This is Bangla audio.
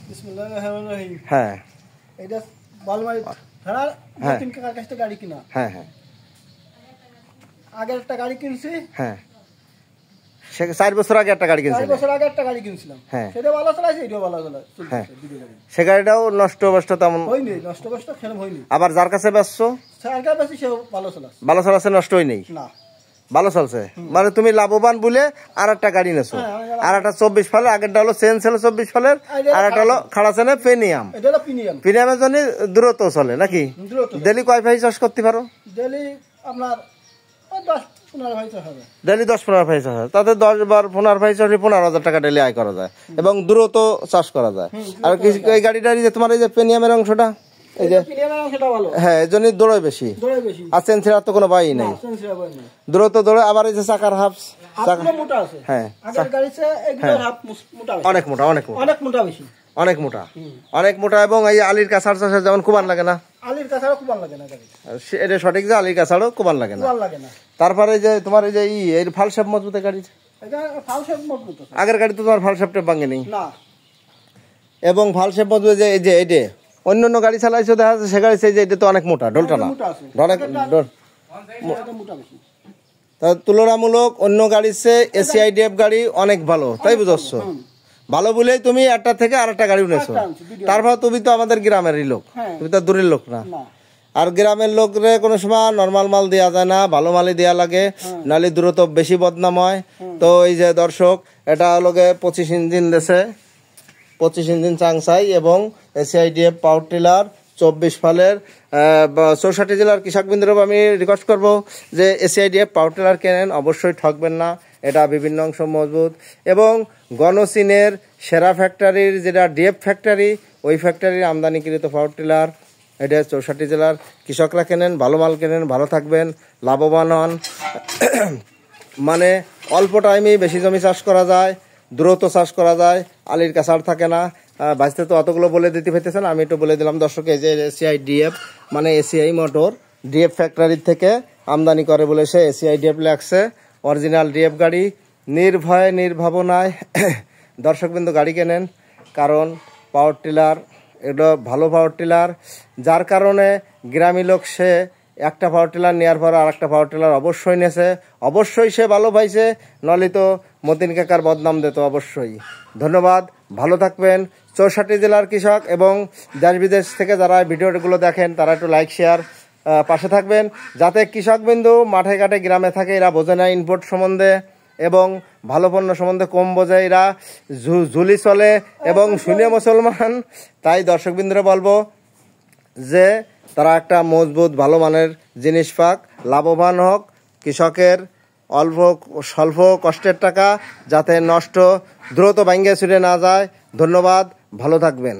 বিসমিল্লাহির রহমানির রহিম। হ্যাঁ, এটা বালমারি থানার মতিন কাকার কাছ থেকে গাড়ি কিনা। হ্যাঁ হ্যাঁ, আগে একটা গাড়ি কিনছি। হ্যাঁ, সে 4 বছর আগে একটা গাড়ি কিনছিলেন। 4 বছর আগে একটা গাড়ি কিনছিলাম। হ্যাঁ, সেটা ভালো চালাইছে, এটাও ভালো চলছে। হ্যাঁ, দুটো গাড়ি। সে গাড়িটাও নষ্ট তেমন হয়নি, নষ্ট খেলাম হয়নি। আবার যার কাছে বেচছো সরকার বেশি সেও ভালো চালাচ্ছে। ভালো চালাচ্ছে, নষ্ট হই নেই, না ভালো চলছে। মানে তুমি লাভবান বলে আর একটা গাড়ি নেছো, আর একটা 24 ফালের, আগেরটা হলো চেন ছিল 24 ফালের, আর একটা হলো খাড়া চেনে প্রিমিয়াম। এটা হলো প্রিমিয়াম। প্রিমিয়ামের জন্য দূরত্ব চলে নাকি? ডেলি কয় ভাই চাষ করতে পারো? ডেলি আপনার 10-15 ভাই চাষ হবে। ডেলি 10-15 ভাই চাষ হয়, তাতে 10-15 ভাই চাষে 15,000 টাকা ডেলি আয় করা যায় এবং দূরত্ব চাষ করা যায়। আর এই গাড়িটার যে তোমার এই যে প্রিমিয়ামের অংশটা, এই যে হ্যাঁ, এই জন্য দৌড়ায় বেশি, আর চেন ছেড়ার তো কোনো বাইই নাই, দূরত্ব দৌড়ে। আবার এই যে চাকার হাফ, হ্যাঁ অনেক মোটা, অনেক মোটা, অনেক মোটা। এবং এই আলির কাছাড় চাষে যেমন কুবান লাগে না, আলির কাছাড়ও কুবান লাগে না গাড়ি, এটা সঠিক যে আলির কাছাড়ও কুবান লাগে না। তারপরে যে তোমার এই যে এই ফালসাপ মজবুত গাড়ি, আগের গাড়ি তো তোমার ফালসাপটা ভাঙেনি, এবং ফালসাপ মজবুত যে এই যে এইটা অন্য অন্য গাড়ি চালাইছো দেখা যাচ্ছে, সে গাড়ি যে এটা তো অনেক মোটা, ঢোলটা না অনেক তুলনামূলক অন্য গাড়ির চেয়ে এসিআইডিএফ গাড়ি অনেক ভালো, তাই বুঝছো? ভালো বলেই তুমি একটা থেকে আর একটা গাড়ি উঠেছো। তারপর তুমি তো আমাদের গ্রামেরই লোক, তুমি তো দূরের লোক না। আর গ্রামের লোকরে কোনো সময় নর্মাল মাল দেওয়া যায় না, ভালো মালই দেওয়া লাগে, নাহলে দূরত্ব বেশি বদনাম হয়। তো এই যে দর্শক, এটা হলো 25 ইঞ্জিন দেশে, 25 ইঞ্জিন চাংসাই এবং এসিআইডিএফ পাওয়ার টিলার 24 ফালের। 64 জেলার কৃষকবৃন্দর আমি রিকোয়েস্ট করবো যে এসিআইডিএফ পাওয়ার টিলার কেনেন, অবশ্যই ঠকবেন না। এটা বিভিন্ন অংশ মজবুত এবং গণচীনের সেরা ফ্যাক্টরির যেটা ডিএফ ফ্যাক্টরি, ওই ফ্যাক্টরির আমদানিকৃত পাওয়ার টিলার। এটা 64 জেলার কৃষকরা কেনেন, ভালো মাল কেনেন, ভালো থাকবেন, লাভবান হন। মানে অল্প টাইমেই বেশি জমি চাষ করা যায়, দ্রুত চাষ করা যায়, আলির কাছাড় থাকে না। বাঁচতে তো অতগুলো বলে দিতে পেতেছেন, আমি একটু বলে দিলাম দর্শক। এই যে এসিআইডিএফ মানে এসিআই মোটর ডিএফ ফ্যাক্টরির থেকে আমদানি করে বলে সে এসিআইডিএফ লাগছে, অরিজিনাল ডিএফ গাড়ি। নির্ভয়ে নির্ভাবনায় দর্শকবৃন্দ গাড়ি কেনেন, কারণ পাওয়ার টিলার এগুলো ভালো পাওয়ার টিলার, যার কারণে গ্রামী লোক সে একটা পাওয়ার টিলার নেওয়ার পর আর একটা পাওয়ার টিলার অবশ্যই নেছে, অবশ্যই সে ভালো পাইছে, নলে তো মতিন কাকার বদনাম দিত অবশ্যই। ধন্যবাদ, ভালো থাকবেন। 64 জেলার কৃষক এবং দেশ বিদেশ থেকে যারা ভিডিওগুলো দেখেন তারা একটু লাইক শেয়ার পাশে থাকবেন, যাতে কৃষকবিন্দু মাঠে ঘাটে গ্রামে থাকে, এরা বোঝে না ইনপুট সম্বন্ধে এবং ভালো পণ্য সম্বন্ধে কম বোঝে, এরা ঝুলি চলে এবং শুনে মুসলমান। তাই দর্শকবৃন্দরা বলবো যে তারা একটা মজবুত ভালো মানের জিনিস পাক, লাভবান হোক, কৃষকের অল্প স্বল্প কষ্টের টাকা যাতে নষ্ট দ্রুত ভাঙ্গে ছুটে না যায়। ধন্যবাদ, ভালো থাকবেন।